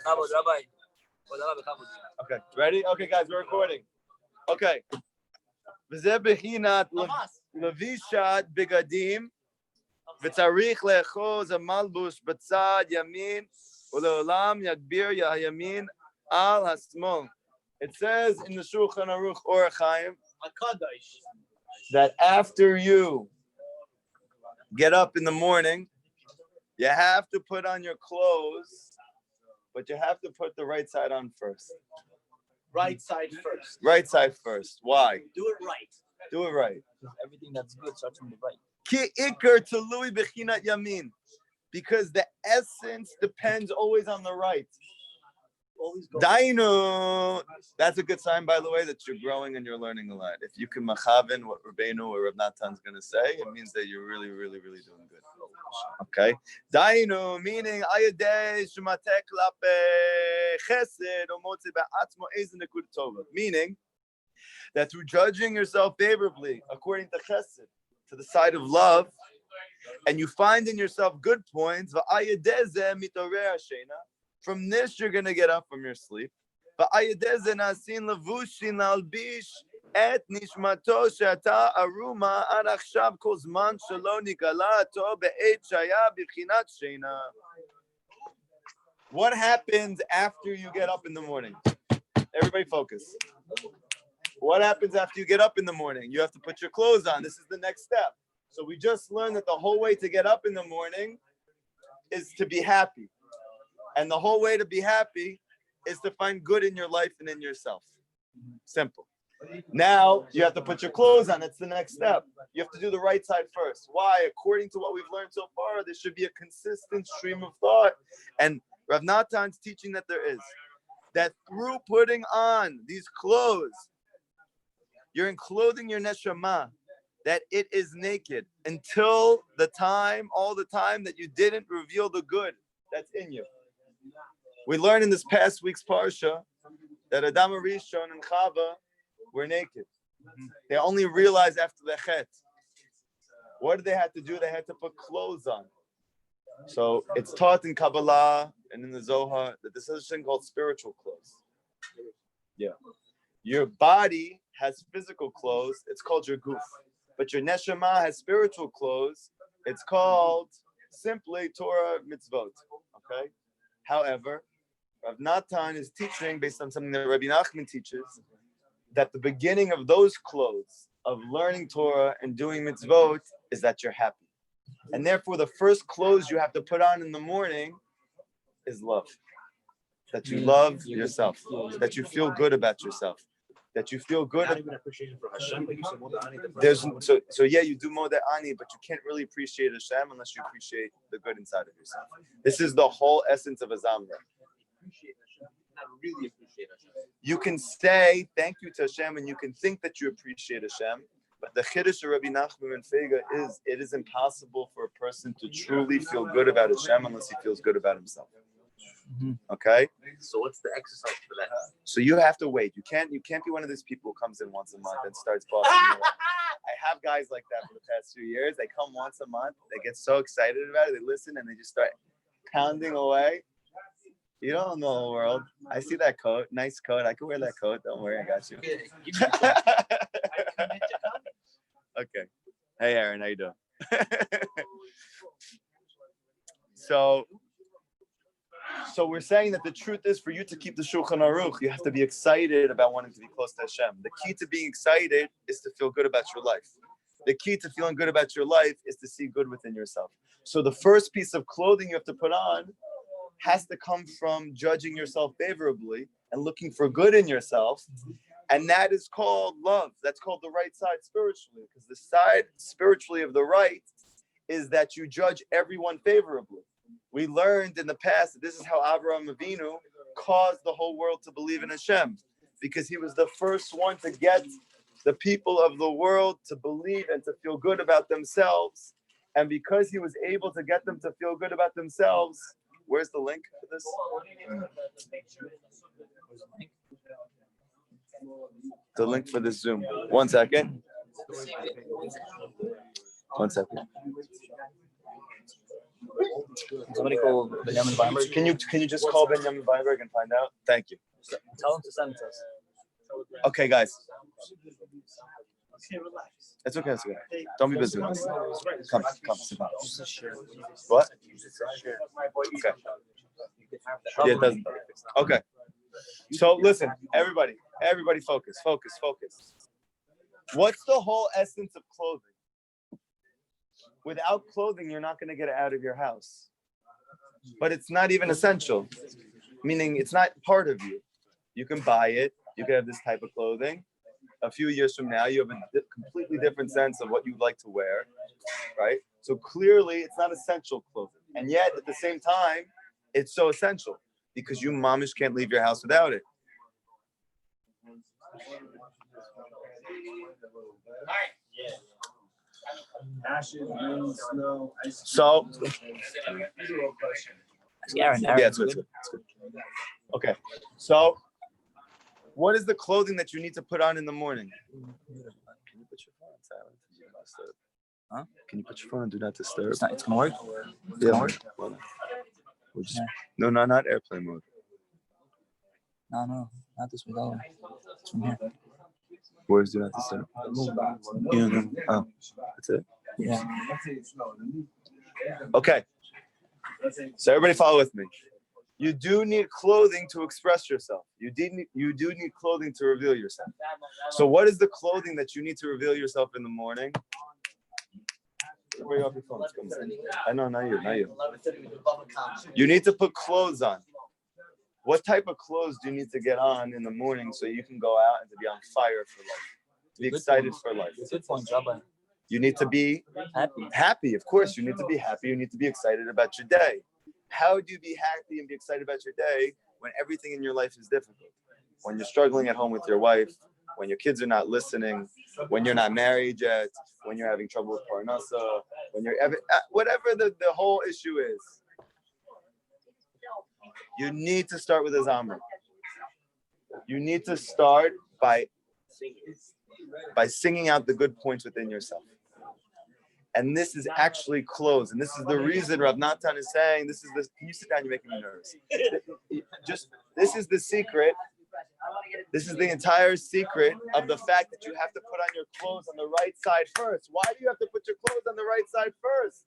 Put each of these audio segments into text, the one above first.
Rabbi. Okay, ready? Okay, guys, we're recording. Okay. וזה בחינת לבישת בגדים וצריך לאחוז המלבוש בצד ימין ולעולם יגביר הימין על השמאל. It says in the Shulchan Aruch Orach Chaim that after you get up in the morning, you have to put on your clothes, but you have to put the right side on first. Right side first. Right side first. Why? Do it right. Do it right. Everything that's good starts from the right. Ki ikar tului bechinat yamin, because the essence depends always on the right. Dainu, that's a good sign, by the way, that you're growing and you're learning a lot. If you can machavin what Rabbeinu or Rav Natan's going to say, it means that you're really, really, really doing good. Okay? Dainu, meaning ayadei shumatek lape chesed o motze be'atzmo ezen nekud tova. Meaning that through judging yourself favorably, according to chesed, to the side of love, and you find in yourself good points, va'ayadeze mitoreh hashena. From this, you're going to get up from your sleep. What happens after you get up in the morning? Everybody focus. What happens after you get up in the morning? You have to put your clothes on. This is the next step. So we just learned that the whole way to get up in the morning is to be happy. And the whole way to be happy is to find good in your life and in yourself. Simple. Now, you have to put your clothes on. It's the next step. You have to do the right side first. Why? According to what we've learned so far, there should be a consistent stream of thought. And Rav Natan's teaching that there is. That through putting on these clothes, you're enclothing your neshama, that it is naked until the time, all the time that you didn't reveal the good that's in you. We learned in this past week's parsha that Adam Rishon and Chava were naked. They only realized after the chet. What did they have to do? They had to put clothes on. So it's taught in Kabbalah and in the Zohar that this is a thing called spiritual clothes. Yeah. Your body has physical clothes. It's called your guf. But your neshama has spiritual clothes. It's called simply Torah mitzvot. Okay? However, Rav Natan is teaching, based on something that Rabbi Nachman teaches, that the beginning of those clothes of learning Torah and doing mitzvot is that you're happy. And therefore, the first clothes you have to put on in the morning is love. That you love yourself. That you feel good about yourself. That you feel good. So yeah, you do more than ani, but you can't really appreciate Hashem unless you appreciate the good inside of yourself. This is the whole essence of a zamra. You can say thank you to Hashem and you can think that you appreciate Hashem, but the chiddush of Rabbi Nachman and Feiga is it is impossible for a person to truly feel good about Hashem unless he feels good about himself. Okay? So what's the exercise for that? So you have to wait. You can't be one of these people who comes in once a month and starts bossing you around. I have guys like that for the past few years. They come once a month, they get so excited about it, they listen and they just start pounding away. You don't know the world. I see that coat. Nice coat. I can wear that coat. Don't worry, I got you. Okay. Hey, Aaron, how you doing? So we're saying that the truth is for you to keep the Shulchan Aruch, you have to be excited about wanting to be close to Hashem. The key to being excited is to feel good about your life. The key to feeling good about your life is to see good within yourself. So the first piece of clothing you have to put on has to come from judging yourself favorably and looking for good in yourself. And that is called love. That's called the right side spiritually. Because the side spiritually of the right is that you judge everyone favorably. We learned in the past that this is how Avraham Avinu caused the whole world to believe in Hashem. Because he was the first one to get the people of the world to believe and to feel good about themselves. And because he was able to get them to feel good about themselves, where's the link for this? The link for this Zoom. 1 second. 1 second. Somebody call Benjamin Weinberg. Can you just call Benjamin Weinberg and find out? Thank you. Tell him to send it to us. Okay, guys. Okay, relax. It's okay. It's okay. Don't be busy with us. Come. Sit down. What? Okay. Yeah, it doesn't. Okay. So listen, everybody focus. What's the whole essence of clothing? Without clothing, you're not going to get it out of your house. But it's not even essential, meaning it's not part of you. You can buy it. You can have this type of clothing. A few years from now, you have a completely different sense of what you'd like to wear, right? So clearly, it's not essential clothing. And yet, at the same time, it's so essential because you mamish can't leave your house without it. So, yeah, it's good. Okay, so what is the clothing that you need to put on in the morning? Can you put your phone on silent? Do not disturb. Huh? Can you put your phone on do not disturb? It's gonna work. Yeah. No, not airplane mode. No, not this way. It's from here. Where's do not disturb? Yeah. Oh, that's it. Yeah. Okay. So everybody follow with me. You do need clothing to express yourself. You do need clothing to reveal yourself. So what is the clothing that you need to reveal yourself in the morning? Where are you off your phone? I know, not you. You need to put clothes on. What type of clothes do you need to get on in the morning so you can go out and to be on fire for life? To be excited for life. Good point, Rabbi. You need to be happy. Of course, you need to be happy. You need to be excited about your day. How do you be happy and be excited about your day when everything in your life is difficult? When you're struggling at home with your wife, when your kids are not listening, when you're not married yet, when you're having trouble with parnasa, when you're whatever the whole issue is. You need to start with a zamra. You need to start by singing out the good points within yourself. And this is actually clothes. And this is the reason Rav Natan is saying, can you sit down? You're making me nervous. This is the secret. This is the entire secret of the fact that you have to put on your clothes on the right side first. Why do you have to put your clothes on the right side first?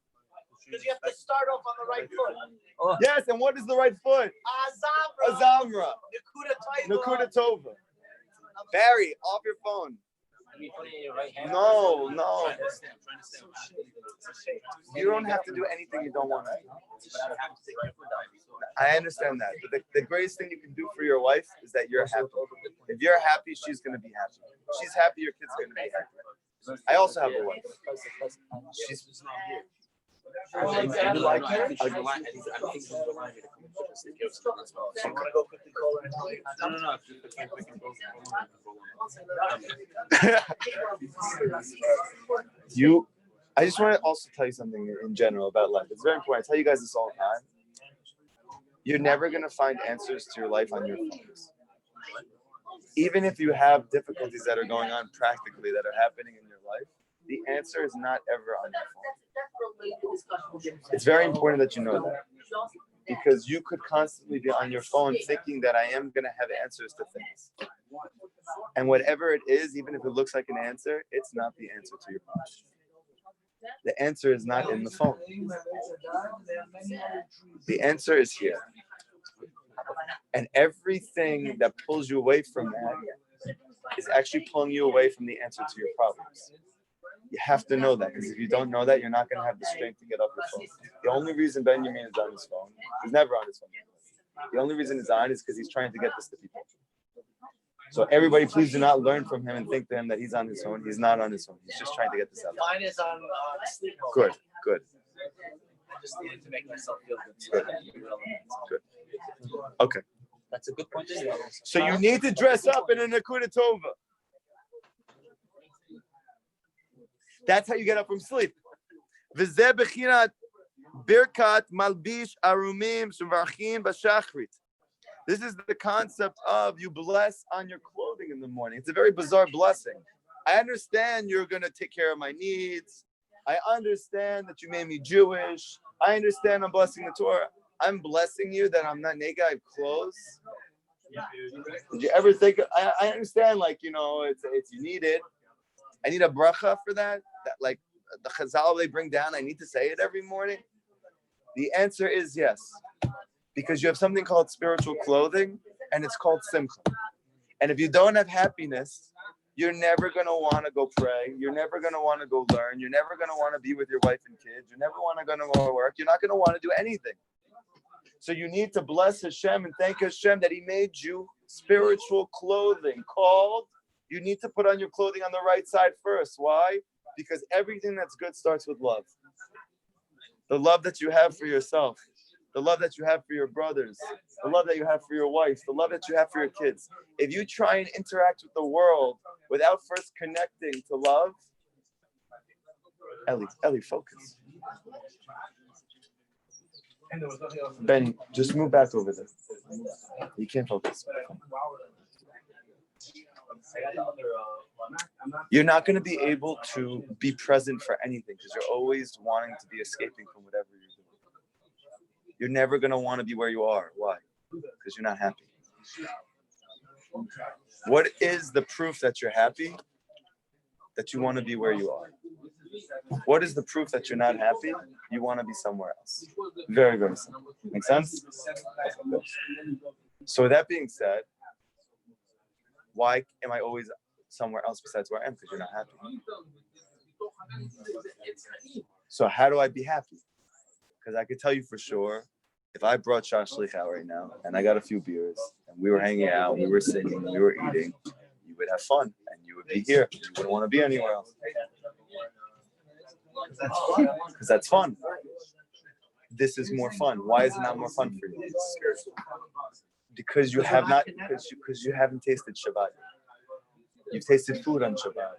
Because you have to start off on the right foot. Oh. Yes, and what is the right foot? A zamra. Nakuda Tova. Barry, off your phone. No. You don't have to do anything you don't want to do. I understand that. But the greatest thing you can do for your wife is that you're happy. If you're happy, she's going to be happy. If she's happy, your kid's going to be happy. I also have a wife. She's not here. You like her? I just want to also tell you something in general about life. It's very important. I tell you guys this all the time. You're never going to find answers to your life on your phones. Even if you have difficulties that are going on practically that are happening in your life, the answer is not ever on your phone. It's very important that you know that. Because you could constantly be on your phone thinking that I am going to have answers to things. And whatever it is, even if it looks like an answer, it's not the answer to your problem. The answer is not in the phone. The answer is here. And everything that pulls you away from that is actually pulling you away from the answer to your problems. You have to know that, because if you don't know that, you're not going to have the strength to get off your phone. The only reason Benjamin is on his phone, he's never on his phone. The only reason he's on is because he's trying to get this to people. So everybody, please do not learn from him and think to him that he's on his phone. He's not on his phone. He's just trying to get this out. Mine is on sleep mode. Good. I just needed to make myself feel good. Good. Okay. That's a good point. So you need to dress up in a Nakuda Tova. That's how you get up from sleep. V'zeh bechinat birkat malbish arumim shemvarchim b'shachrit. This is the concept of you bless on your clothing in the morning. It's a very bizarre blessing. I understand you're going to take care of my needs. I understand that you made me Jewish. I understand I'm blessing the Torah. I'm blessing you that I'm not naked, I have clothes. Did you ever think, I understand, like, it's you need it. I need a bracha for that. That, like, the Chazal they bring down, I need to say it every morning. The answer is yes. Because you have something called spiritual clothing, and it's called simcha. And if you don't have happiness, you're never going to want to go pray. You're never going to want to go learn. You're never going to want to be with your wife and kids. You're never going to go to work. You're not going to want to do anything. So you need to bless Hashem and thank Hashem that He made you spiritual clothing called. You need to put on your clothing on the right side first. Why? Because everything that's good starts with love. The love that you have for yourself, the love that you have for your brothers, the love that you have for your wife, the love that you have for your kids. If you try and interact with the world without first connecting to love, Ellie, focus. Benny, just move back over there. You can't focus. You're not going to be able to be present for anything because you're always wanting to be escaping from whatever you're doing. You're never going to want to be where you are. Why? Because you're not happy. What is the proof that you're happy? That you want to be where you are. What is the proof that you're not happy? You want to be somewhere else. Very, very simple. Make sense? So with that being said, why am I always somewhere else besides where I am? Because you're not happy. So how do I be happy? Because I could tell you for sure, if I brought shashlik out right now and I got a few beers and we were hanging out, we were singing, we were eating, you would have fun and you would be here. You wouldn't want to be anywhere else. Because that's fun. This is more fun. Why is it not more fun for you? Because you have not, because you haven't tasted Shabbat. You've tasted food on Shabbat.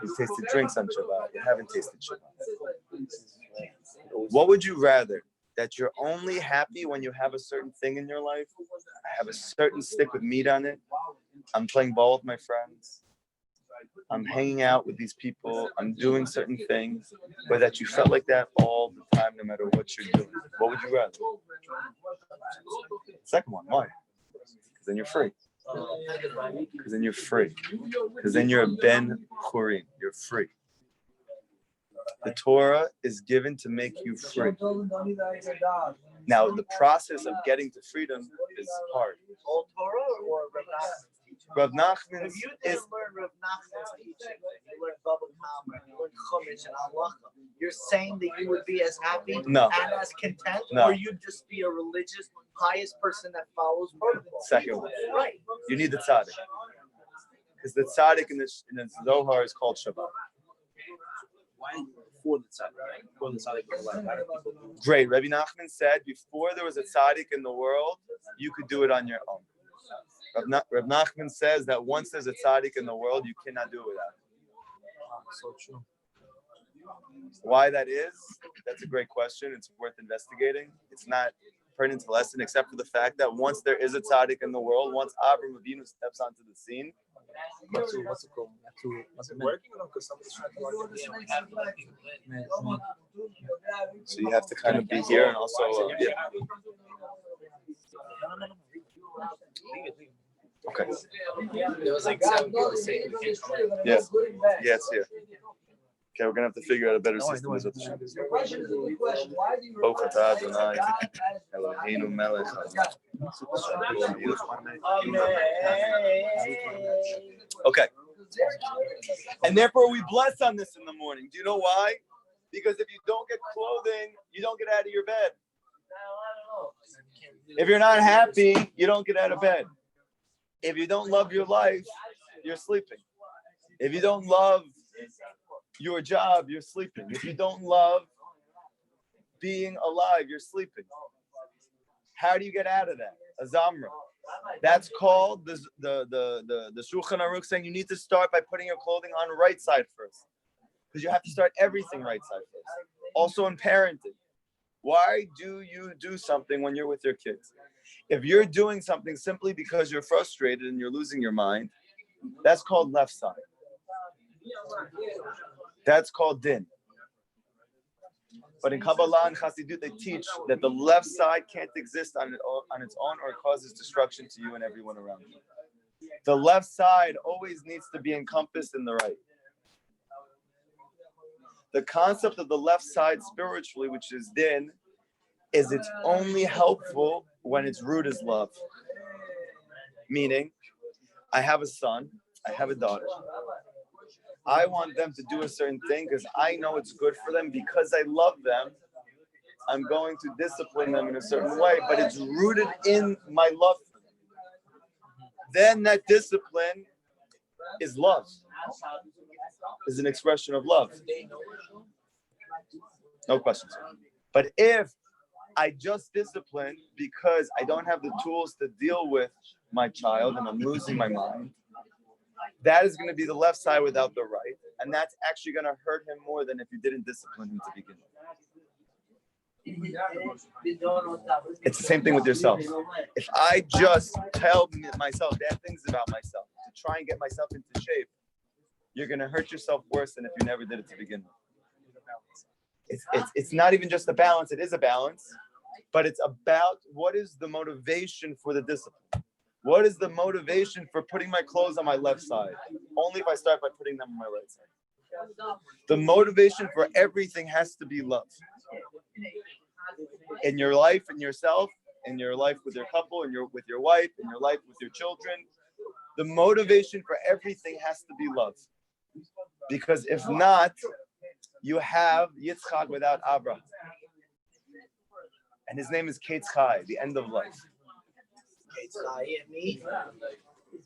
You've tasted drinks on Shabbat. You haven't tasted Shabbat. What would you rather? That you're only happy when you have a certain thing in your life? I have a certain stick with meat on it. I'm playing ball with my friends. I'm hanging out with these people. I'm doing certain things. Or that you felt like that all the time, no matter what you're doing. What would you rather? Second one. Why? Because then you're free. Because then you're free. Because then you're a Ben Churim. You're free. The Torah is given to make you free. Now, the process of getting to freedom is hard. All Torah or Rav Nachman's if you didn't learn Rav Nachman's teaching, you learned Baba Kama, you learned Chumash and Halacha, you're saying that you would be as happy No. and as content, No. or you'd just be a religious, pious person that follows protocol? Second one. Right. You need the tzaddik. Because the tzaddik in the Zohar is called Shabbat. Why before the tzaddik? Before the tzaddik, Great. Rabbi Nachman said before there was a tzaddik in the world, you could do it on your own. Rabbi Nachman says that once there's a tzaddik in the world, you cannot do it without him. So true. Why that is, that's a great question. It's worth investigating. It's not pertinent to the lesson, except for the fact that once there is a tzaddik in the world, once Avram Avinu steps onto the scene, What's it called? What's it working? Because somebody's trying to work it. so you have to kind of be here and also, yeah. Okay. There was like 7 people saying you can't come in. Yeah. Yeah, it's here. Okay, we're gonna have to figure out a better system. Okay. And therefore we bless on this in the morning. Do you know why? Because if you don't get clothing, you don't get out of your bed. If you're not happy, you don't get out of bed. If you don't love your life, you're sleeping. If you don't love your job, you're sleeping. If you don't love being alive, you're sleeping. How do you get out of that? A zamra. That's called the Shulchan Aruch saying you need to start by putting your clothing on right side first. Because you have to start everything right side first. Also in parenting. Why do you do something when you're with your kids? If you're doing something simply because you're frustrated and you're losing your mind, that's called left side. That's called din. But in Kabbalah and Chassidut, they teach that the left side can't exist on its own or it causes destruction to you and everyone around you. The left side always needs to be encompassed in the right. The concept of the left side spiritually, which is din, is it's only helpful when its root is love. Meaning, I have a son, I have a daughter. I want them to do a certain thing because I know it's good for them. Because I love them, I'm going to discipline them in a certain way, but it's rooted in my love for them. Then that discipline is love, is an expression of love. No questions. But if I just discipline because I don't have the tools to deal with my child and I'm losing my mind, that is going to be the left side without the right. And that's actually going to hurt him more than if you didn't discipline him to begin with. It's the same thing with yourself. If I just tell myself bad things about myself to try and get myself into shape, you're going to hurt yourself worse than if you never did it to begin with. It's not even just a balance. It is a balance, but it's about what is the motivation for the discipline. What is the motivation for putting my clothes on my left side? Only if I start by putting them on my right side. The motivation for everything has to be love. In your life, in yourself, in your life with your couple, with your wife, in your life with your children, the motivation for everything has to be love. Because if not, you have Yitzchak without Abraham. And his name is Ketzchai, the end of life.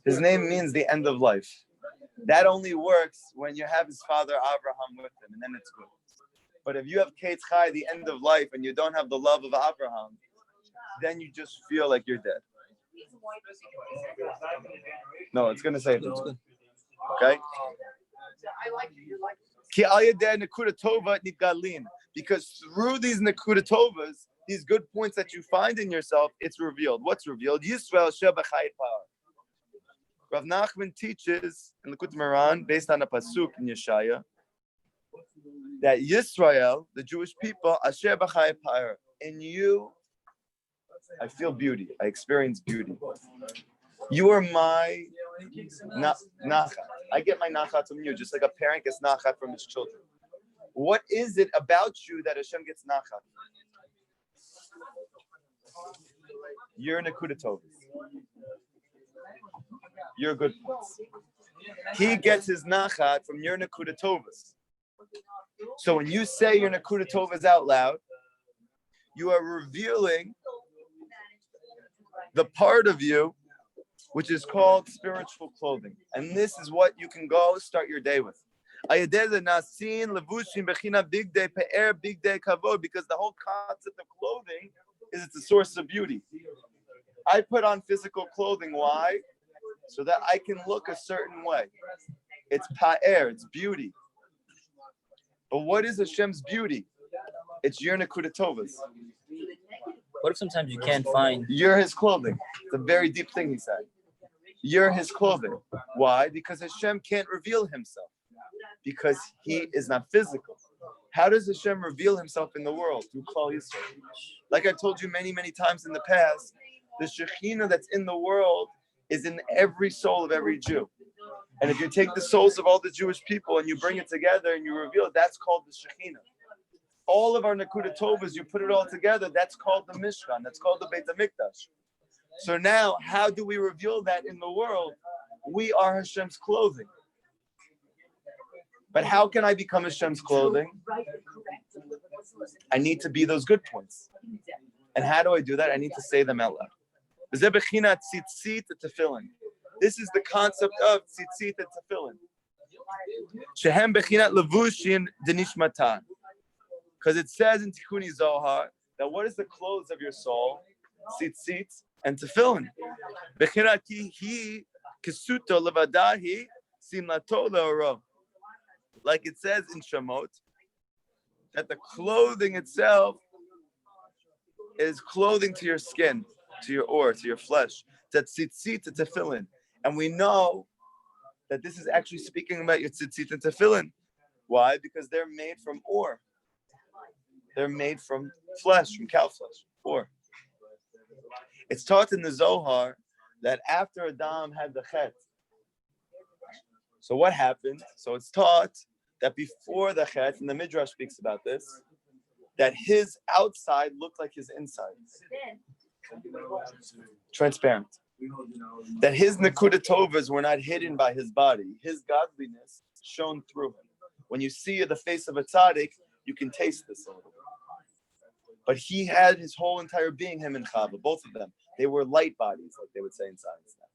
His name means the end of life. That only works when you have his father Abraham with him, and then it's good. But if you have Ketzchai, the end of life, and you don't have the love of Abraham, then you just feel like you're dead. No, it's going to say it. Okay? Because through these Nekuda Tovas, these good points that you find in yourself, it's revealed. What's revealed? Yisrael Shebachai Par. Rav Nachman teaches in Likutey Moharan, based on a pasuk in Yeshaya, that Yisrael, the Jewish people, Asher B'chai Par, in you, I feel beauty. I experience beauty. You are my nachat. I get my nachat from you, just like a parent gets nachat from his children. What is it about you that Hashem gets nachat? You're Nekuda Tovas. You're good points. He gets his nachat from your Nekuda Tovas. So when you say your Nekuda Tovas out loud, you are revealing the part of you which is called spiritual clothing. And this is what you can go start your day with. Because the whole concept of clothing is it's a source of beauty. I put on physical clothing. Why? So that I can look a certain way. It's pa'er, it's beauty. But what is Hashem's beauty? It's your Nekuda Tovas. What if sometimes you can't find? You're his clothing. It's a very deep thing he said. You're his clothing. Why? Because Hashem can't reveal himself. Because he is not physical. How does Hashem reveal himself in the world? Through Klal Yisrael. Like I told you many, many times in the past, the Shekhinah that's in the world is in every soul of every Jew. And if you take the souls of all the Jewish people and you bring it together and you reveal it, that's called the Shekhinah. All of our Nekuda Tovas, you put it all together, that's called the Mishkan, that's called the Beit HaMikdash. So now, how do we reveal that in the world? We are Hashem's clothing. But how can I become Hashem's clothing? I need to be those good points. And how do I do that? I need to say them out loud. This is the concept of tzitzit and tefillin. Shehem bechinat levushin denishmatan. Because it says in Tikkuni Zohar that what is the clothes of your soul? Tzitzit and tefillin. Bechinat hi kesuto levadahi simlato leoro. Like it says in Shemot, that the clothing itself is clothing to your skin, to your or, to your flesh. To tzitzit and tefillin. And we know that this is actually speaking about your tzitzit and tefillin. Why? Because they're made from ore. They're made from flesh, from cow flesh. 4. It's taught in the Zohar that after Adam had the chet, so what happened? So it's taught that before the chet, and the Midrash speaks about this, that his outside looked like his inside. Transparent. That his Nekuda Tovas were not hidden by his body. His godliness shone through him. When you see the face of a tzaddik, you can taste this a little bit. But he had his whole entire being, him and Chava, both of them. They were light bodies, like they would say in science now.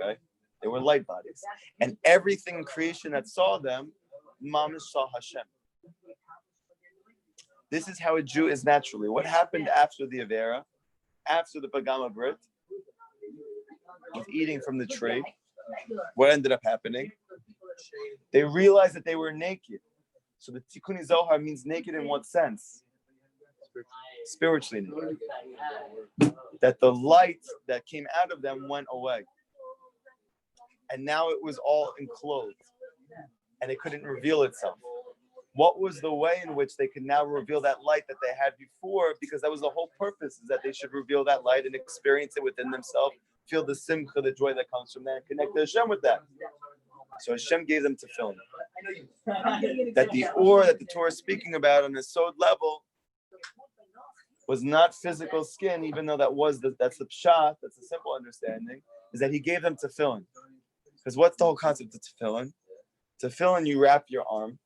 Okay? They were light bodies. And everything in creation that saw them, Mamish saw Hashem. This is how a Jew is naturally. What happened after the Avera, after the Pagama Brit, with eating from the tree? What ended up happening? They realized that they were naked. So the Tikkun Zohar means naked in what sense? Spiritually naked. That the light that came out of them went away. And now it was all enclosed. And it couldn't reveal itself. What was the way in which they could now reveal that light that they had before? Because that was the whole purpose, is that they should reveal that light and experience it within themselves, feel the simcha, the joy that comes from that, and connect to Hashem with that. So Hashem gave them tefillin. That the or that the Torah is speaking about on a sod level was not physical skin, even though that's the pshat, that's the simple understanding, is that he gave them tefillin. Because what's the whole concept of tefillin? Tefillin, you wrap your arm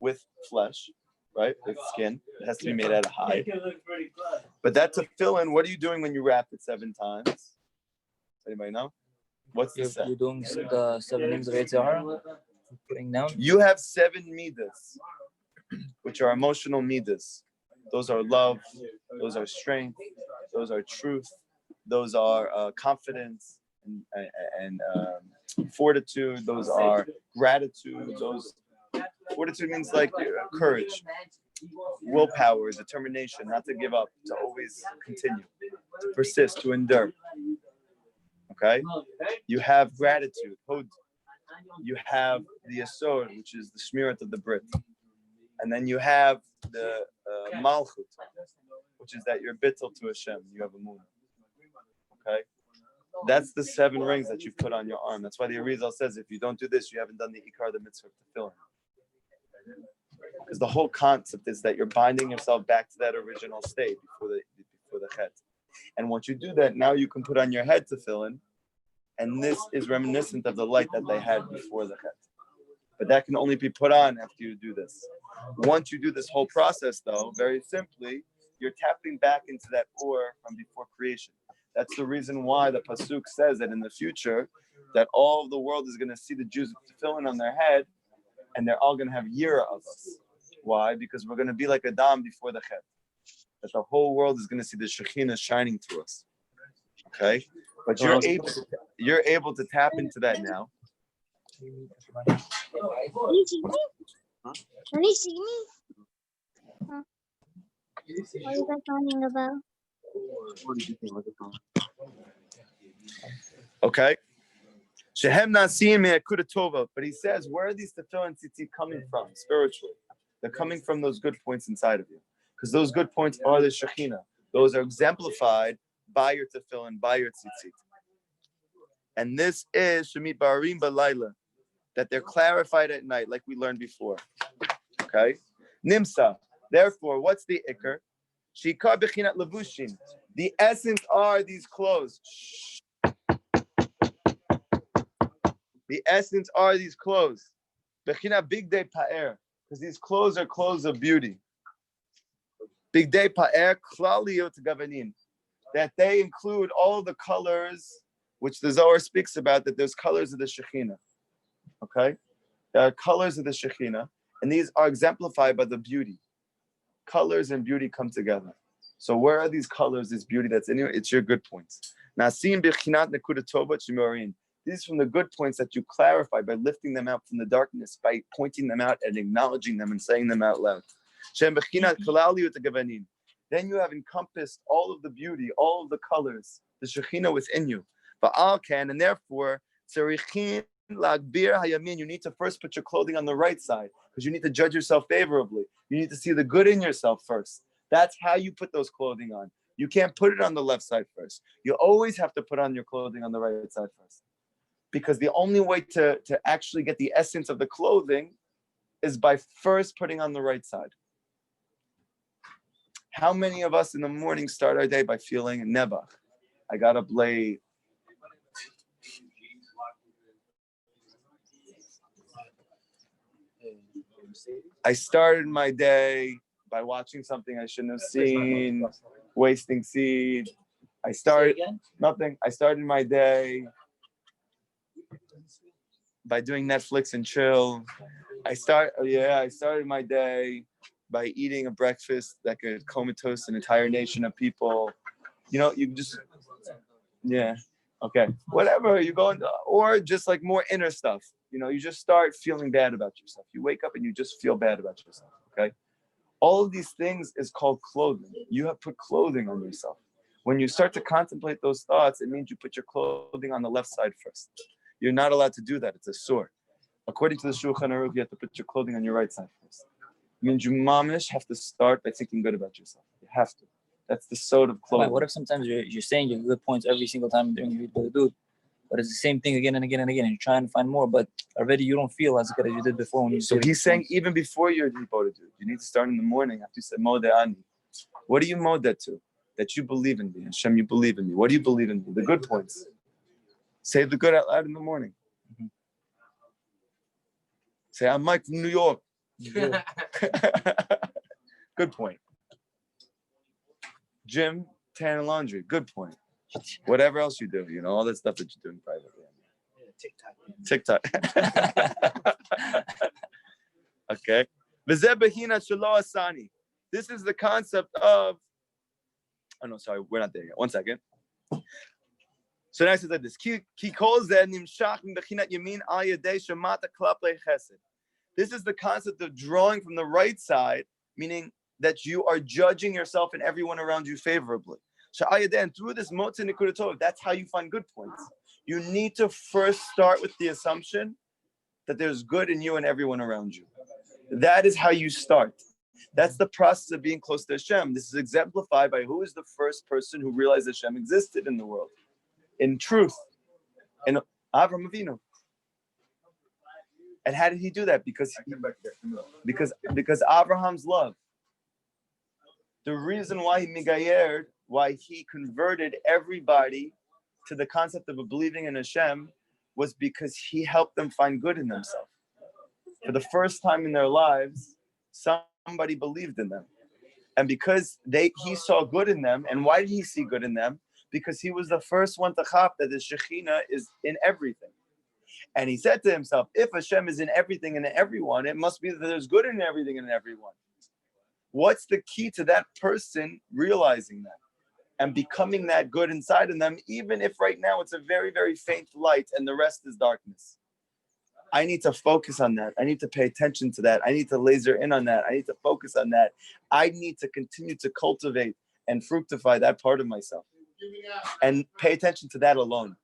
with flesh, right? With skin. It has to be made out of hide. But that tefillin, what are you doing when you wrap it 7 times? Anybody know? What's the set? You're doing the 7 names of Yitzhak, putting down? You have 7 midas, which are emotional midas. Those are love, those are strength, those are truth, those are confidence and fortitude, those are gratitude, fortitude means like courage, willpower, determination, not to give up, to always continue, to persist, to endure. Okay? You have gratitude, hod. You have the yesod, which is the shmirat of the Brit. And then you have the malchut, which is that you're bittul to Hashem. You have a moon. Okay? That's the 7 rings that you put on your arm. That's why the Arizal says, if you don't do this, you haven't done the ikar, the mitzvah of tefillin. Because the whole concept is that you're binding yourself back to that original state before the chet. And once you do that, now you can put on your head tefillin, and this is reminiscent of the light that they had before the chet. But that can only be put on after you do this. Once you do this whole process, though, very simply, you're tapping back into that or from before creation. That's the reason why the pasuk says that in the future, that all of the world is going to see the Jews with tefillin on their head, and they're all going to have yira of us. Why? Because we're going to be like Adam before the chet. That the whole world is going to see the Shekhinah shining through us. Okay? But you're able to tap into that now. Can you see me? Can you see me? Huh? What are you guys talking about? Okay. Shehem nasim me'akuda tova. But he says, where are these tefillin tzitzit coming from spiritually? They're coming from those good points inside of you. Because those good points are the Shekhinah. Those are exemplified by your tefillin, by your tzitzit. And this is Shemit Barim Balayla, that they're clarified at night, like we learned before. Okay? Nimsa. Therefore, what's the ikr? Shikar bechinat levushin. The essence are these clothes. The essence are these clothes. Bechinat big day pa'er. Because these clothes are clothes of beauty. Big day pa'er klaliyot gavanin. That they include all the colors which the Zohar speaks about, that there's colors of the Shekhinah. Okay? There are colors of the Shekhinah, and these are exemplified by the beauty. Colors and beauty come together. So where are these colors, this beauty that's in you? It's your good points. Nasim b'chinat nekuda tova shimorin. These are from the good points that you clarify by lifting them out from the darkness, by pointing them out and acknowledging them and saying them out loud. Shem b'chinat kalaliyut gavanin. Then you have encompassed all of the beauty, all of the colors, the Shekhinah within you. And therefore, tzarichin lagbir hayamin. You need to first put your clothing on the right side because you need to judge yourself favorably. You need to see the good in yourself first. That's how you put those clothing on. You can't put it on the left side first. You always have to put on your clothing on the right side first. Because the only way to actually get the essence of the clothing is by first putting on the right side. How many of us in the morning start our day by feeling nebach? I got up late. I started my day by watching something I shouldn't have seen, wasting seed. I started nothing. I started my day by doing Netflix and chill. I started my day by eating a breakfast that could comatose an entire nation of people. You just, okay, whatever you go into, or just like more inner stuff. You just start feeling bad about yourself. You wake up and you just feel bad about yourself. Okay, all of these things is called clothing. You have put clothing on yourself. When you start to contemplate those thoughts, it means you put your clothing on the left side first. You're not allowed to do that. It's a sore. According to the Shulchan Aruch, you have to put your clothing on your right side first. It means you mamish have to start by thinking good about yourself. You have to. That's the sod of clothing. What if sometimes you're saying your good points every single time during your dude, but it's the same thing again and again and again, and you're trying to find more, but already you don't feel as good as you did before when you. So he's saying even before you're devoted to it, you need to start in the morning after you say Modeh Ani. What do you modeh to? That you believe in me, Hashem, you believe in me. What do you believe in me? The good points. Say the good out loud in the morning. Mm-hmm. Say, I'm Mike from New York. Yeah. Good point. Gym, tan and laundry. Good point. Whatever else you do, all that stuff that you're doing privately. TikTok. Okay. This is the concept of. Oh no, sorry, we're not there yet. 1 second. So now it says like this. This is the concept of drawing from the right side, meaning that you are judging yourself and everyone around you favorably. And through this motzei nekudat tov, that's how you find good points. You need to first start with the assumption that there's good in you and everyone around you. That is how you start. That's the process of being close to Hashem. This is exemplified by who is the first person who realized Hashem existed in the world, in truth, in Avraham Avinu. And how did he do that? Because Abraham's love. The reason why he converted everybody to the concept of believing in Hashem was because he helped them find good in themselves. For the first time in their lives, somebody believed in them. And because he saw good in them, and why did he see good in them? Because he was the first one to chap that the Shekhinah is in everything. And he said to himself, if Hashem is in everything and in everyone, it must be that there's good in everything and in everyone. What's the key to that person realizing that and becoming that good inside of them, even if right now it's a very, very faint light and the rest is darkness? I need to focus on that. I need to pay attention to that. I need to laser in on that. I need to focus on that. I need to continue to cultivate and fructify that part of myself and pay attention to that alone.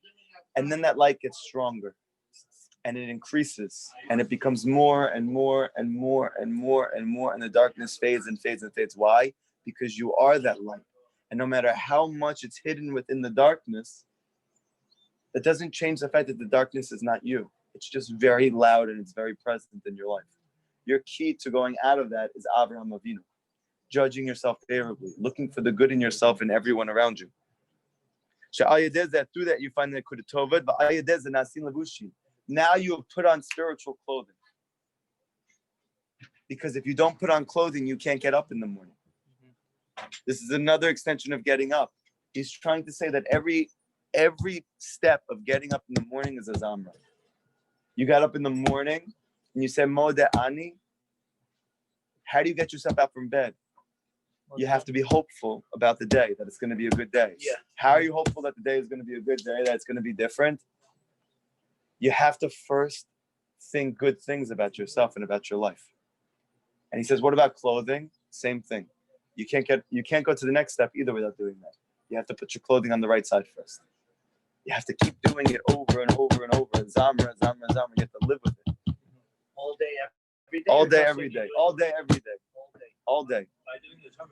And then that light gets stronger. And it increases, and it becomes more and more and more and more and more, and the darkness fades and fades and fades. Why? Because you are that light. And no matter how much it's hidden within the darkness, that doesn't change the fact that the darkness is not you. It's just very loud and it's very present in your life. Your key to going out of that is Avraham Avinu, judging yourself favorably, looking for the good in yourself and everyone around you. That through that you find the Nekudat Tovah, but nasin levushim. Now you have put on spiritual clothing. Because if you don't put on clothing, you can't get up in the morning. This is another extension of getting up. He's trying to say that every step of getting up in the morning is a zamra. You got up in the morning and you say Modeh Ani. How do you get yourself out from bed? You have to be hopeful about the day, that it's going to be a good day. Yeah. How are you hopeful that the day is going to be a good day, that it's going to be different? You have to first think good things about yourself and about your life. And he says, what about clothing? Same thing. You can't go to the next step either without doing that. You have to put your clothing on the right side first. You have to keep doing it over and over and over. Zamra, zamra, zamra. You have to live with it. All day, every day. All day, every day. All day, every day. All day.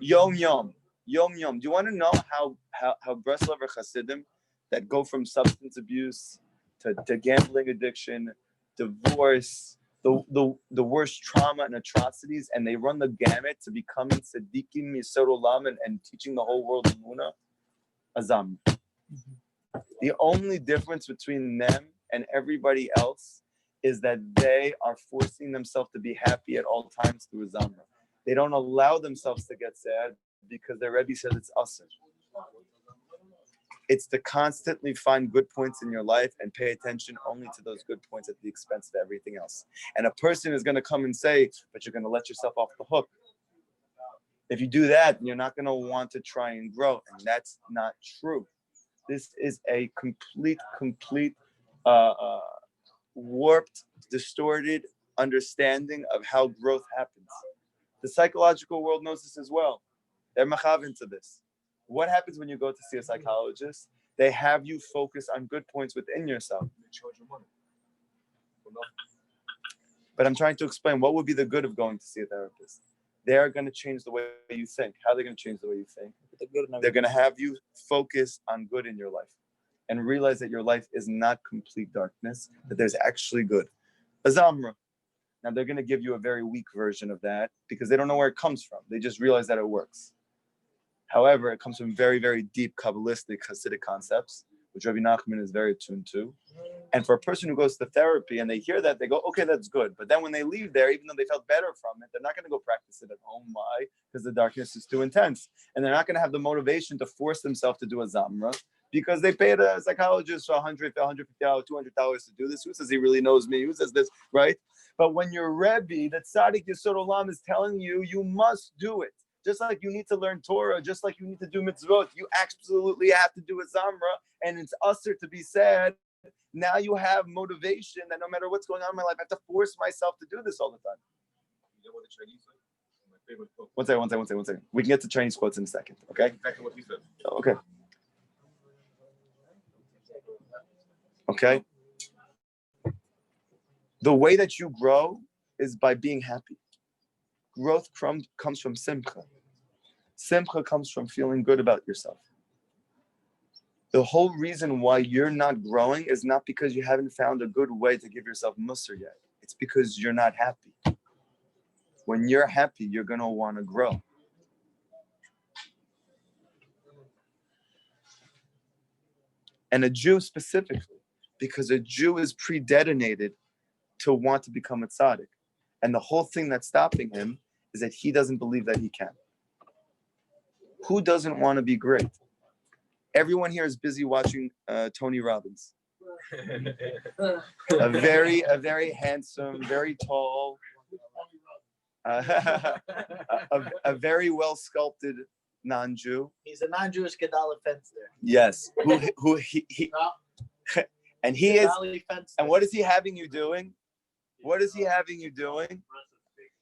Yom yom. Yom yom. Do you want to know how Breslover Hasidim that go from substance abuse to gambling addiction, divorce, the worst trauma and atrocities, and they run the gamut to becoming tzaddikim yisod olam and teaching the whole world Emunah? Azam. The only difference between them and everybody else is that they are forcing themselves to be happy at all times through Zamra. They don't allow themselves to get sad because their Rebbe says it's usr. It's to constantly find good points in your life and pay attention only to those good points at the expense of everything else. And a person is going to come and say, but you're going to let yourself off the hook. If you do that, you're not going to want to try and grow. And that's not true. This is a complete warped, distorted understanding of how growth happens. The psychological world knows this as well. They're machavin to this. What happens when you go to see a psychologist? They have you focus on good points within yourself. But I'm trying to explain what would be the good of going to see a therapist. They are going to change the way you think. How are they going to change the way you think? They're going to have you focus on good in your life and realize that your life is not complete darkness, that there's actually good. Azamra. Now they're going to give you a very weak version of that because they don't know where it comes from. They just realize that it works. However, it comes from very, very deep Kabbalistic Hasidic concepts, which Rabbi Nachman is very attuned to. And for a person who goes to therapy and they hear that, they go, okay, that's good. But then when they leave there, even though they felt better from it, they're not going to go practice it at home. Why? Because the darkness is too intense. And they're not going to have the motivation to force themselves to do a Zamra because they paid a psychologist $100, $150, $200 to do this. Who says he really knows me? Who says this, right? But when your Rebbe, that Tzaddik Yisod Olam, is telling you, you must do it. Just like you need to learn Torah, just like you need to do mitzvot, you absolutely have to do a Zamra, and it's usher to be sad. Now you have motivation that no matter what's going on in my life, I have to force myself to do this all the time. You know what the Chinese say? My favorite quote. One second. We can get to Chinese quotes in a second, okay? Exactly what he said. Okay. Okay. The way that you grow is by being happy. Growth comes from simcha. Simcha comes from feeling good about yourself. The whole reason why you're not growing is not because you haven't found a good way to give yourself musr yet. It's because you're not happy. When you're happy, you're going to want to grow. And a Jew specifically, because a Jew is predestinated to want to become a tzaddik. And the whole thing that's stopping him is that he doesn't believe that he can. Who doesn't want to be great? Everyone here is busy watching Tony Robbins. A very handsome, very tall, a very well sculpted non-Jew. He's a non-Jewish Gedali Fenster. Yes, who he and he is. And what is he having you doing? What is he having you doing?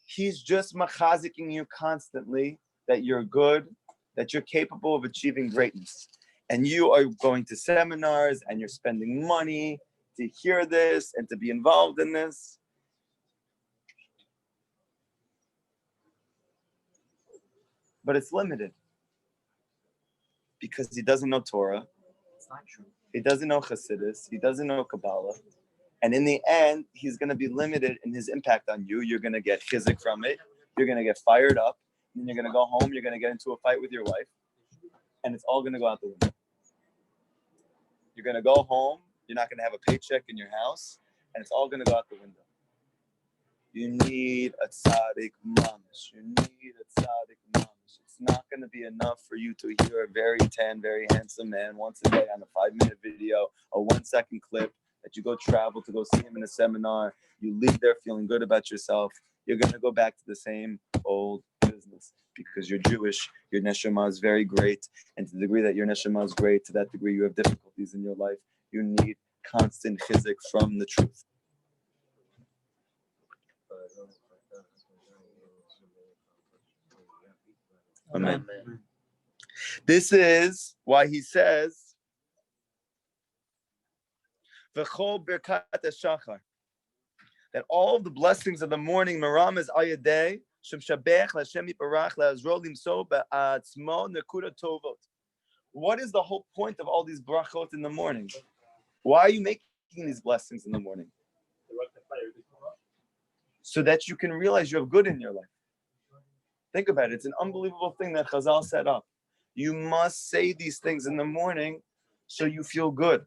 He's just machazicking you constantly that you're good, that you're capable of achieving greatness. And you are going to seminars and you're spending money to hear this and to be involved in this. But it's limited because he doesn't know Torah. It's not true. He doesn't know Chassidus. He doesn't know Kabbalah. And in the end, he's going to be limited in his impact on you. You're going to get chizik from it. You're going to get fired up. And you're going to go home. You're going to get into a fight with your wife. And it's all going to go out the window. You're going to go home. You're not going to have a paycheck in your house. And it's all going to go out the window. You need a tzaddik mamish. You need a tzaddik mamish. It's not going to be enough for you to hear a very tan, very handsome man once a day on a 5-minute video, a 1-second clip that you go travel to go see him in a seminar. You leave there feeling good about yourself. You're going to go back to the same old business because you're Jewish. Your neshama is very great. And to the degree that your neshama is great, to that degree you have difficulties in your life. You need constant chizik from the truth. Amen. This is why he says V'chol birkat hashachar. That all of the blessings of the morning, Maram is ayadeh, shem shabech l'Hashem yiparach le'azro limso be'atzmo nekuda tovot. What is the whole point of all these brachot in the morning? Why are you making these blessings in the morning? So that you can realize you have good in your life. Think about it. It's an unbelievable thing that Chazal set up. You must say these things in the morning so you feel good.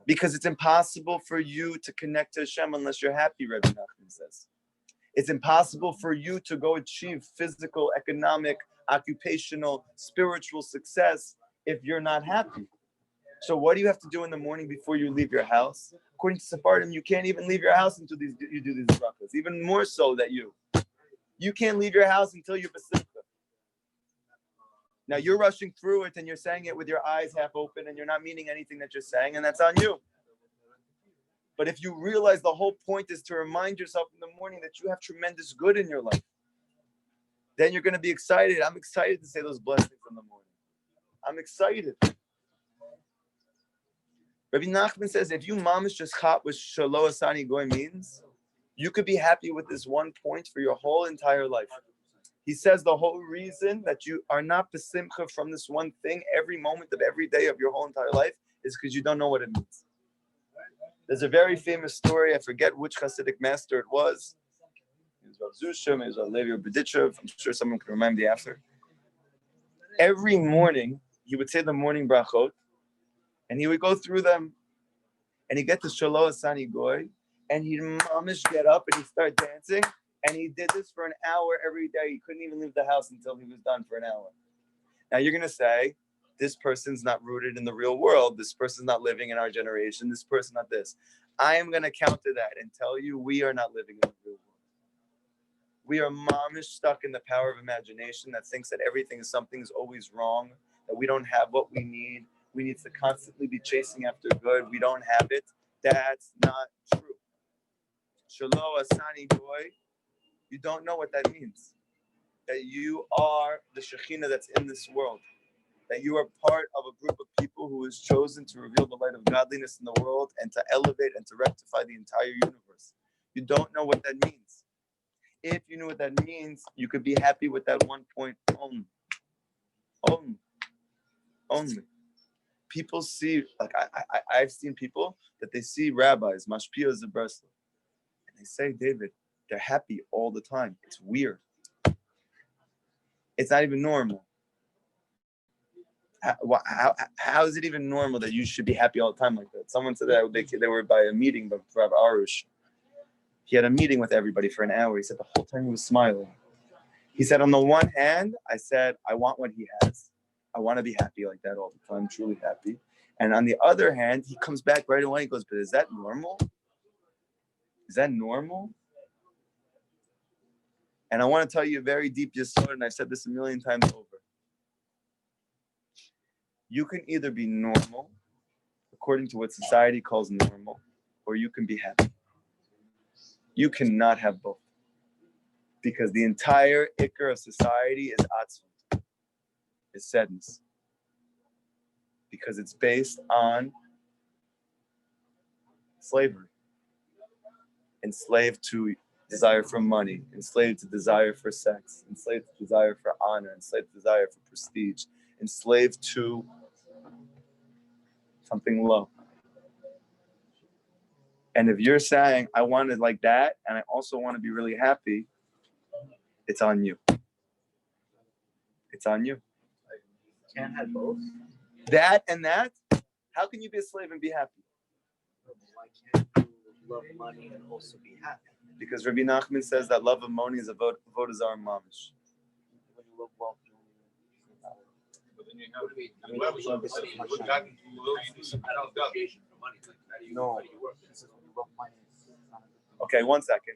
Because it's impossible for you to connect to Hashem unless you're happy, Rabbi Natan says. It's impossible for you to go achieve physical, economic, occupational, spiritual success if you're not happy. So what do you have to do in the morning before you leave your house? According to Sephardim, you can't even leave your house until you do these brachos. Even more so that you can't leave your house until you're besimcha. Now you're rushing through it and you're saying it with your eyes half open and you're not meaning anything that you're saying, and that's on you. But if you realize the whole point is to remind yourself in the morning that you have tremendous good in your life, then you're going to be excited. I'm excited to say those blessings in the morning. I'm excited. Rabbi Nachman says, if you mamish just chat with Shelo Asani Goy means, you could be happy with this one point for your whole entire life. He says the whole reason that you are not besimcha from this one thing every moment of every day of your whole entire life is because you don't know what it means. There's a very famous story. I forget which Hasidic master it was. It was Rav Zushim, it was Rav Levi Berditchev. I'm sure someone can remind me after. Every morning, he would say the morning brachot, and he would go through them, and he'd get to Shelo Asani Goy, and he'd mamish get up and he'd start dancing, and he did this for an hour every day. He couldn't even leave the house until he was done for an hour. Now you're going to say, this person's not rooted in the real world. This person's not living in our generation. This person not this. I am going to counter that and tell you we are not living in the real world. We are mamish stuck in the power of imagination that thinks that everything is something is always wrong, that we don't have what we need. We need to constantly be chasing after good. We don't have it. That's not true. Shelo Asani Goy, you don't know what that means. That you are the Shekhinah that's in this world. That you are part of a group of people who is chosen to reveal the light of godliness in the world and to elevate and to rectify the entire universe. You don't know what that means. If you knew what that means, you could be happy with that 1 point only. Only. People see, like I've seen people that they see rabbis, mashpiyos of Breslau, and they say, David, they're happy all the time. It's weird. It's not even normal. How is it even normal that you should be happy all the time like that? Someone said that they were by a meeting, but Rabbi Arush, he had a meeting with everybody for an hour. He said the whole time he was smiling. He said, on the one hand, I said, I want what he has. I want to be happy like that all the time, truly happy. And on the other hand, he comes back right away. He goes, but is that normal? Is that normal? And I want to tell you a very deep yesod, and I've said this a million times over. You can either be normal, according to what society calls normal, or you can be happy. You cannot have both. Because the entire ikar of society is atzvut, is sadness. Because it's based on slavery. Enslaved to desire for money, enslaved to desire for sex, enslaved to desire for honor, enslaved to desire for prestige, enslaved to something low. And if you're saying, I want it like that, and I also want to be really happy, it's on you. It's on you. Can't have both. That and that, how can you be a slave and be happy? Why can't you love money and also be happy? Because Rabbi Nachman says that love of money is a avodah zarah mamish. When you love wealth, Okay, one second.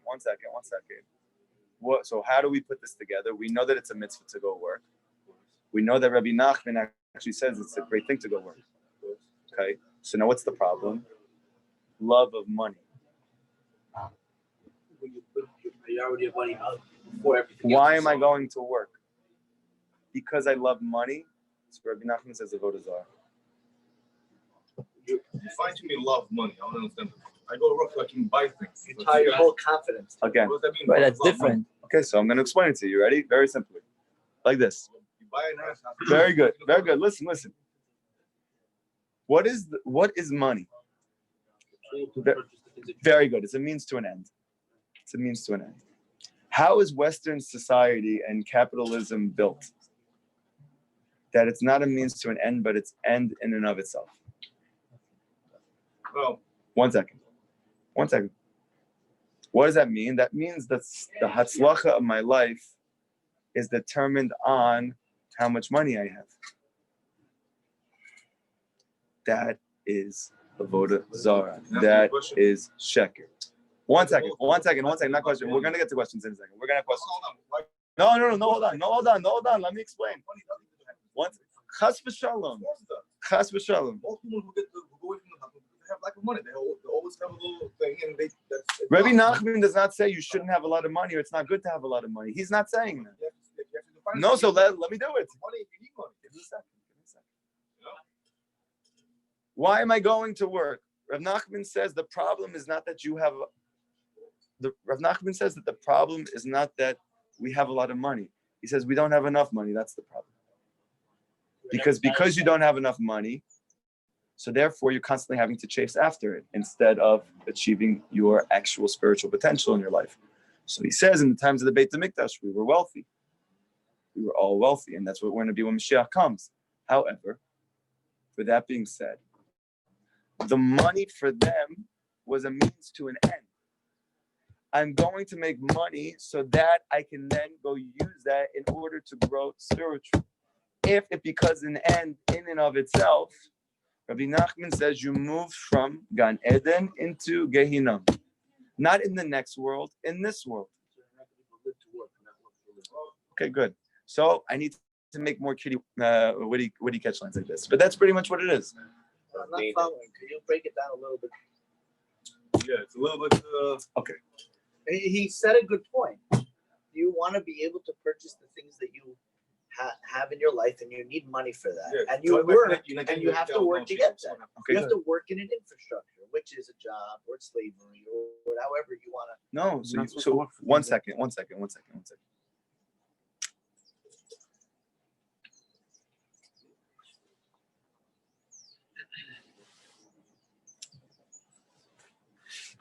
So how do we put this together? We know that it's a mitzvah to go work. We know that Rabbi Nachman actually says it's a great thing to go work. Okay, so now what's the problem? Love of money. When you put your priority of money out before everything else. Why am I going to work? Because I love money. So Rabbi Nachman says avodah zarah. You find to me love money. I don't understand. I go to work so I can buy things. You tie your whole confidence. Again. What does that mean? Right, that's Love money. different. Okay, so I'm going to explain it to you. Ready? Very simply. Like this. You buy an house. Very good. Very good. Listen. What is money? Very good. It's a means to an end. How is Western society and capitalism built? That it's not a means to an end, but it's end in and of itself. Well, One second. What does that mean? That means that the hatzlacha of my life is determined on how much money I have. That is avoda zara. That is sheker. One second. Not question. We're gonna get to questions in a second. We're gonna have questions. No. Hold on. Let me explain. Once, chas v'shalom. most people who go away from the house, they have lack of money. They always have a little thing, and that's Rabbi Nachman does not say you shouldn't have a lot of money or it's not good to have a lot of money. He's not saying that. You have to define No, it. so let me do it. Money, if you need money. Give me a second. Why am I going to work? Rav Nachman says the problem is not that you have. Rav Nachman says that the problem is not that we have a lot of money. He says we don't have enough money. That's the problem. Because you don't have enough money, so therefore you're constantly having to chase after it instead of achieving your actual spiritual potential in your life. So he says in the times of the Beit HaMikdash, we were wealthy. We were all wealthy, and that's what we're going to be when Mashiach comes. However, with that being said, the money for them was a means to an end. I'm going to make money so that I can then go use that in order to grow spiritually. If it becomes an end in and of itself, Rabbi Nachman says you move from Gan Eden into Gehinnom. Not in the next world, in this world. Okay, good. So I need to make more witty catchlines like this. But that's pretty much what it is. I'm not following. Can you break it down a little bit? Yeah, it's a little bit. Okay. He said a good point. You want to be able to purchase the things that you have in your life, and you need money for that. Yeah. And you work, and you have to work to get that. Okay, You have to work in an infrastructure, which is a job or slavery or however you want to. No, so one second.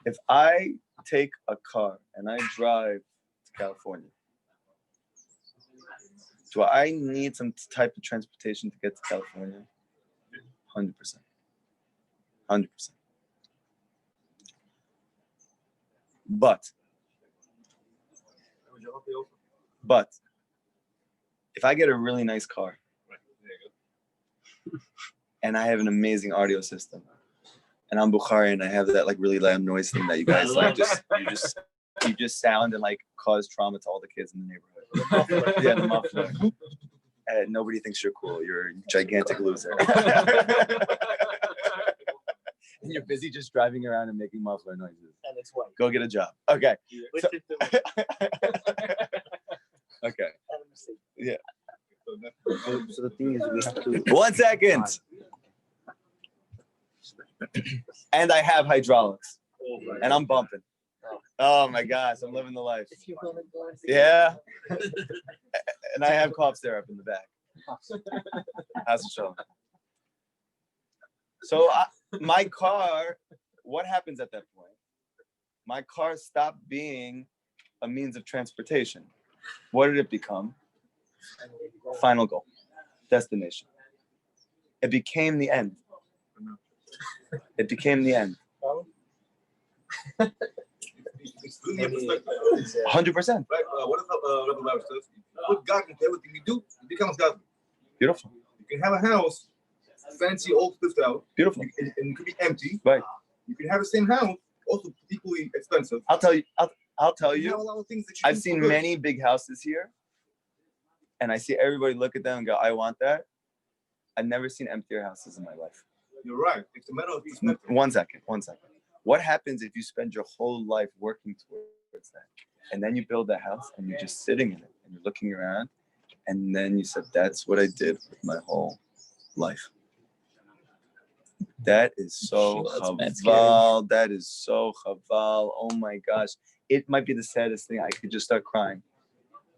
If I take a car and I drive to California, do I need some type of transportation to get to California? 100%. 100%. But if I get a really nice car and I have an amazing audio system, and I'm Bukhari and I have that like really loud noise thing that you guys like you just sound and like cause trauma to all the kids in the neighborhood. Yeah, the muffler. And nobody thinks you're cool. You're a gigantic loser. And you're busy just driving around and making muffler noises. And it's white. Go get a job. Okay. So, okay. Yeah. So the thing is, we have to. 1 second. And I have hydraulics. And I'm bumping. Oh my gosh, I'm living the life. Yeah. And I have cough syrup in the back. How's the show? So my car, what happens at that point? My car stopped being a means of transportation. What did it become? Final goal, destination. It became the end. It became the end. 100%. Right? What if Rabbi Rabbi says, put God into everything you do, it becomes God. Beautiful. You can have a house, fancy, old, flipped out. Beautiful. And it could be empty. Right. You can have the same house, also equally expensive. I'll tell you. You have a lot of things that you I've do seen for good. many big houses here, and I see everybody look at them and go, "I want that." I've never seen emptier houses in my life. You're right. It's a matter of perspective. 1 second. What happens if you spend your whole life working towards that, and then you build that house and you're just sitting in it and you're looking around, and then you said, "That's what I did with my whole life." That is so chaval. That is so chaval. Oh my gosh. It might be the saddest thing. I could just start crying.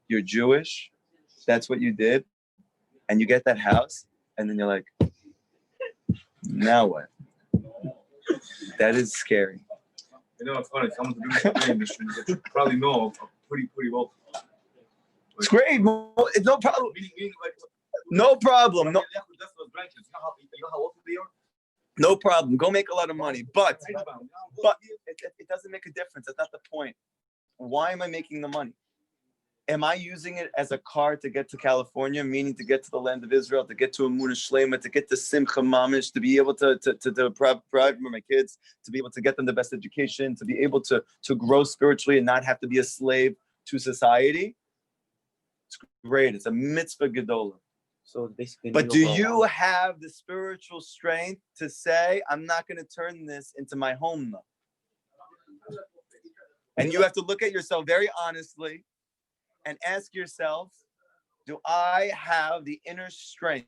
You're Jewish. That's what you did. And you get that house. And then you're like, now what? That is scary. You know, it's funny. Someone who's doing the industry that you probably know pretty well. It's great. It's no problem. No problem. No. No problem. Go make a lot of money. But it doesn't make a difference. That's not the point. Why am I making the money? Am I using it as a car to get to California, meaning to get to the land of Israel, to get to Amunah Shlema, to get to Simcha Mamish, to be able to provide for my kids, to be able to get them the best education, to be able to grow spiritually and not have to be a slave to society? It's great. It's a mitzvah gedola. So basically, but do you have the spiritual strength to say, I'm not going to turn this into my home now? And you have to look at yourself very honestly and ask yourself, do I have the inner strength?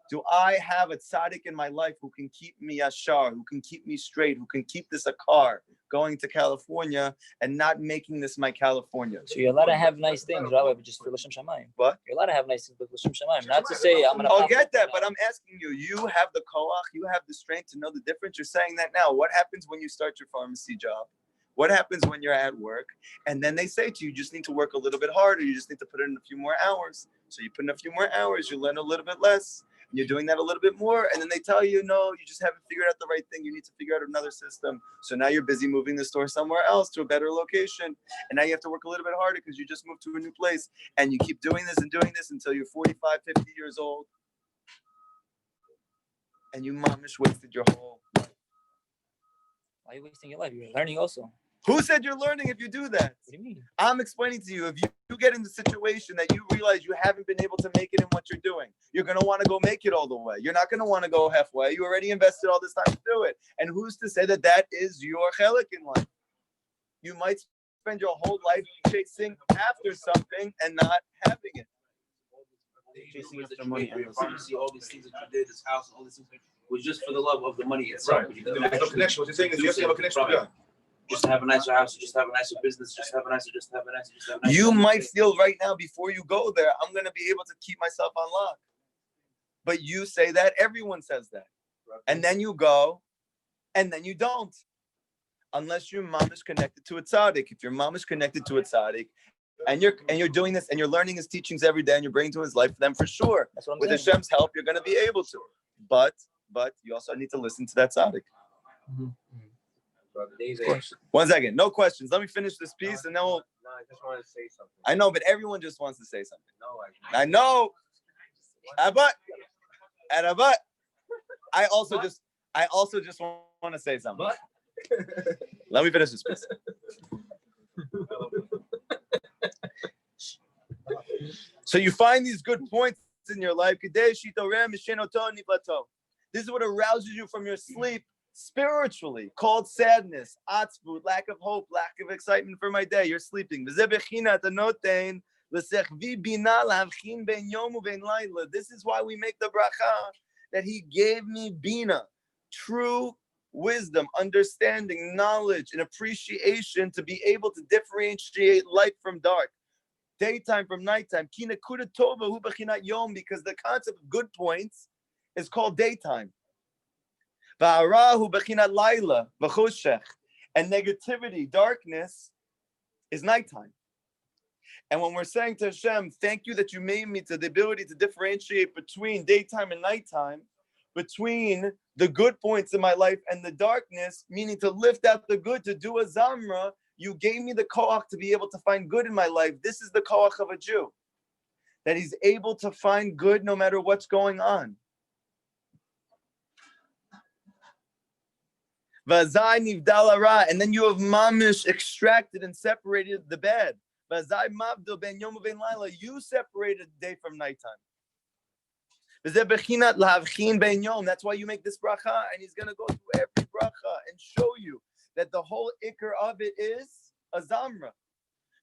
Do I have a tzaddik in my life who can keep me yashar, who can keep me straight, who can keep this a car going to California and not making this my California? So you're allowed to have nice things, Rabbi, but just for L'Shem Shamayim. What? You're allowed to have nice things, but L'Shem Shamayim. Not to say I'm going to... I'll get that, but I'm asking you, you have the koach, you have the strength to know the difference. You're saying that now. What happens when you start your pharmacy job? What happens when you're at work? And then they say to you, you just need to work a little bit harder. You just need to put in a few more hours. So you put in a few more hours, you learn a little bit less. And you're doing that a little bit more. And then they tell you, no, you just haven't figured out the right thing. You need to figure out another system. So now you're busy moving the store somewhere else to a better location. And now you have to work a little bit harder because you just moved to a new place. And you keep doing this until you're 45, 50 years old. And you mamish wasted your whole life. Why are you wasting your life? You're learning also. Who said you're learning if you do that? What do you mean? I'm explaining to you, if you get in the situation that you realize you haven't been able to make it in what you're doing, you're going to want to go make it all the way. You're not going to want to go halfway. You already invested all this time to do it. And who's to say that that is your chelik in life? You might spend your whole life chasing after something and not having it. Chasing after money. And you see all these things that you did, this house, all these things, was just for the love of the money itself. Right. There's no connection. What you're saying is you have to have a connection with God. Just to have a nicer house, just to have a nicer business, just to have a nicer. You might feel right now before you go there, I'm going to be able to keep myself on lock. But you say that, everyone says that. And then you go, and then you don't. Unless your mom is connected to a tzaddik. If your mom is connected to a tzaddik, and you're doing this, and you're learning his teachings every day, and you're bringing to his life, then for sure, with Hashem's help, you're going to be able to. But you also need to listen to that tzaddik. Mm-hmm. One second, no questions. Let me finish this piece, and then we'll. No, I just want to say something. I know, but everyone just wants to say something. No, I know. But I also just want to say something. Let me finish this piece. So you find these good points in your life. This is what arouses you from your sleep spiritually, called sadness, atzvut, lack of hope, lack of excitement for my day. You're sleeping. This is why we make the bracha, that he gave me bina, true wisdom, understanding, knowledge, and appreciation to be able to differentiate light from dark, daytime from nighttime. Because the concept of good points is called daytime. And negativity, darkness, is nighttime. And when we're saying to Hashem, thank you that you made me to the ability to differentiate between daytime and nighttime, between the good points in my life and the darkness, meaning to lift out the good, to do a zamra, you gave me the koach to be able to find good in my life. This is the koach of a Jew, that he's able to find good no matter what's going on. And then you have mamish extracted and separated the bad. You separated day from nighttime. That's why you make this bracha, and he's going to go through every bracha and show you that the whole ikr of it is a zamra.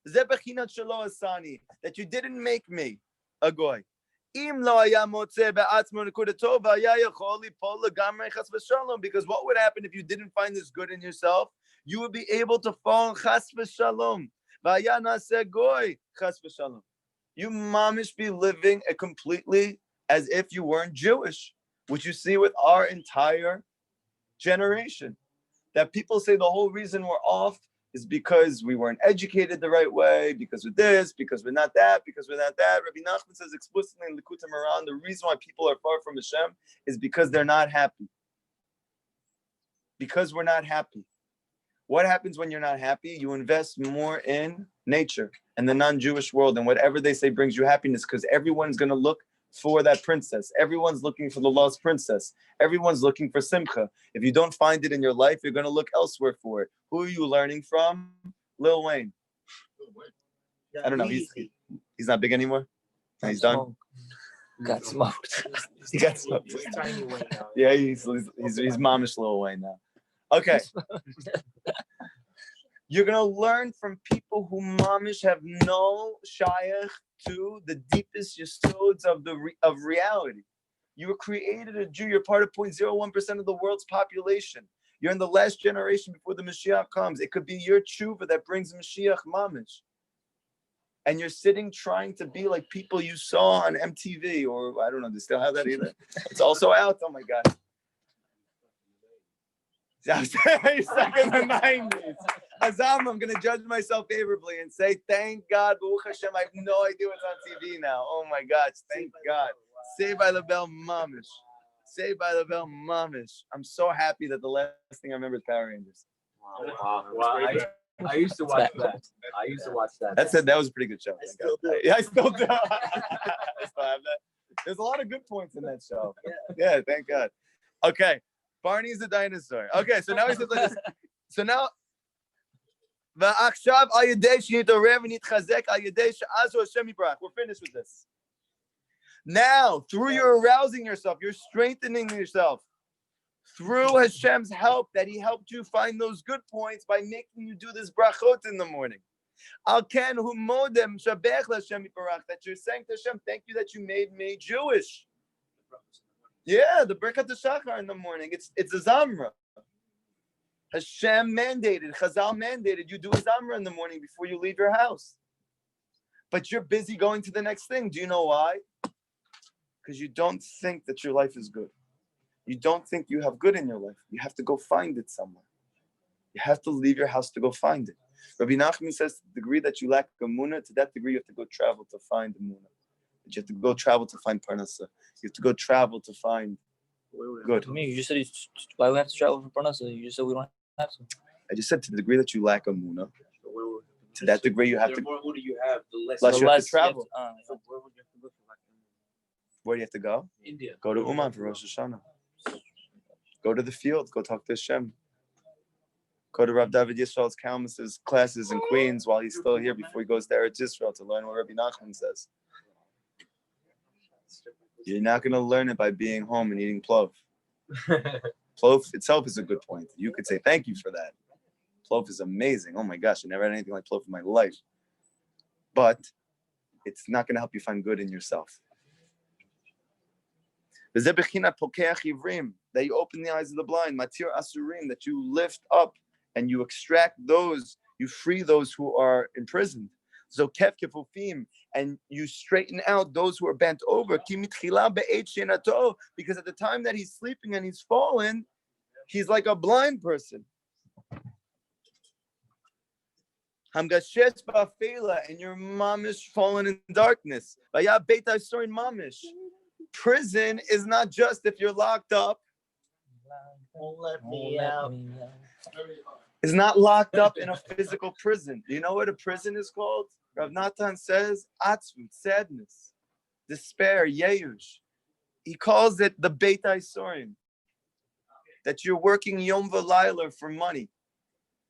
That you didn't make me a goy. Because what would happen if you didn't find this good in yourself? You would be able to fall chas v'shalom. You mamish be living a completely as if you weren't Jewish, which you see with our entire generation. That people say the whole reason we're off is because we weren't educated the right way, because we're this, because we're not that, because we're not that. Rabbi Nachman says explicitly in Likutey the reason why people are far from Hashem is because they're not happy. Because we're not happy. What happens when you're not happy? You invest more in nature and the non-Jewish world, and whatever they say brings you happiness, because everyone's going to look for that princess. Everyone's looking for the lost princess. Everyone's looking for simcha. If you don't find it in your life, you're going to look elsewhere for it. Who are you learning from? Lil Wayne. I don't know. He's not big anymore. He's done. Got smoked. He got smoked. Yeah, he's momish Lil Wayne now. Okay. You're going to learn from people who mamish have no shayach to the deepest yesods of reality. You were created a Jew. You're part of 0.01% of the world's population. You're in the last generation before the Mashiach comes. It could be your tshuva that brings Mashiach mamish. And you're sitting trying to be like people you saw on MTV, or I don't know, they still have that either. It's also out. Oh my God. You're stuck in the 90s. Azam, I'm going to judge myself favorably and say, thank God, Baruch Hashem, I have no idea what's on TV now. Oh my gosh, thank God. Saved by the Bell Mamish. Saved by the Bell Mamish. I'm so happy that the last thing I remember is Power Rangers. Wow. I used to watch that. That was a pretty good show. I still do. Yeah, I still do. I still have that. There's a lot of good points in that show. Yeah, thank God. Okay. Barney's the dinosaur. Okay, so now he says like this. So now, we're finished with this. Now, through your arousing yourself, you're strengthening yourself through Hashem's help, that He helped you find those good points by making you do this brachot in the morning. That you're saying to Hashem, thank you that you made me Jewish. Yeah, the Birkat Shachar in the morning. It's a Zamra. Hashem mandated, Chazal mandated, you do a Zamra in the morning before you leave your house. But you're busy going to the next thing. Do you know why? Because you don't think that your life is good. You don't think you have good in your life. You have to go find it somewhere. You have to leave your house to go find it. Rabbi Nachman says, to the degree that you lack Emunah, to that degree you have to go travel to find Emunah. You have to go travel to find Parnasa. You have to go travel to find good. To me, you just said why we have to travel for Parnasa. You just said we don't have to. I just said to the degree that you lack Emunah, to that degree you have to. The more Emunah you have, the less you have to travel. So where would you have to go for? Where do you have to go? India. Go to Uman for Rosh Hashanah. Go to the field. Go talk to Hashem. Go to Rav David Yisrael's Kalmus's classes in Queens while he's still here before he goes to Eretz Yisrael to learn what Rabbi Nachman says. You're not going to learn it by being home and eating plov. Plov itself is a good point. You could say thank you for that. Plov is amazing. Oh my gosh, I never had anything like plov in my life. But it's not going to help you find good in yourself. That you open the eyes of the blind, matir asurim, that you lift up and you extract those, you free those who are imprisoned. So kef kefufim, and you straighten out those who are bent over. Because at the time that he's sleeping and he's fallen, he's like a blind person. Hamgashes ba'afela, and your mamish fallen in darkness. Mamish. Prison is not just if you're locked up. Won't let me out. It's not locked up in a physical prison. Do you know what a prison is called? Rav Natan says, atzvut, sadness, despair, yeyush. He calls it the Beit Aisorim. That you're working Yom V'Layla for money.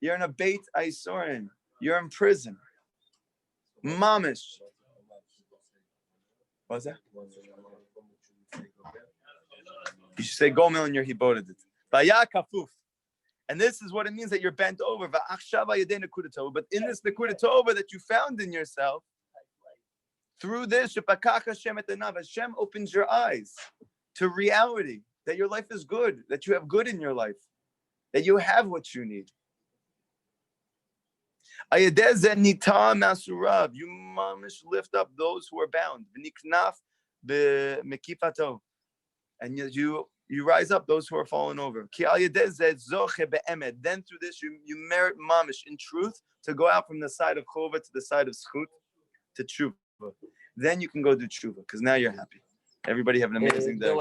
You're in a Beit Aisorim. You're in prison. Mamish. What's that? You should say Gomel in your Hibodet. Vaya kafuf. And this is what it means that you're bent over. But in this Nekuda Tova that you found in yourself, Through this, Hashem opens your eyes to reality, that your life is good, that you have good in your life, that you have what you need. You mamish lift up those who are bound. And you rise up those who are fallen over. Then through this you merit mamish in truth to go out from the side of chova to the side of schut to tshuva. Then you can go do tshuva because now you're happy. Everybody have an amazing day.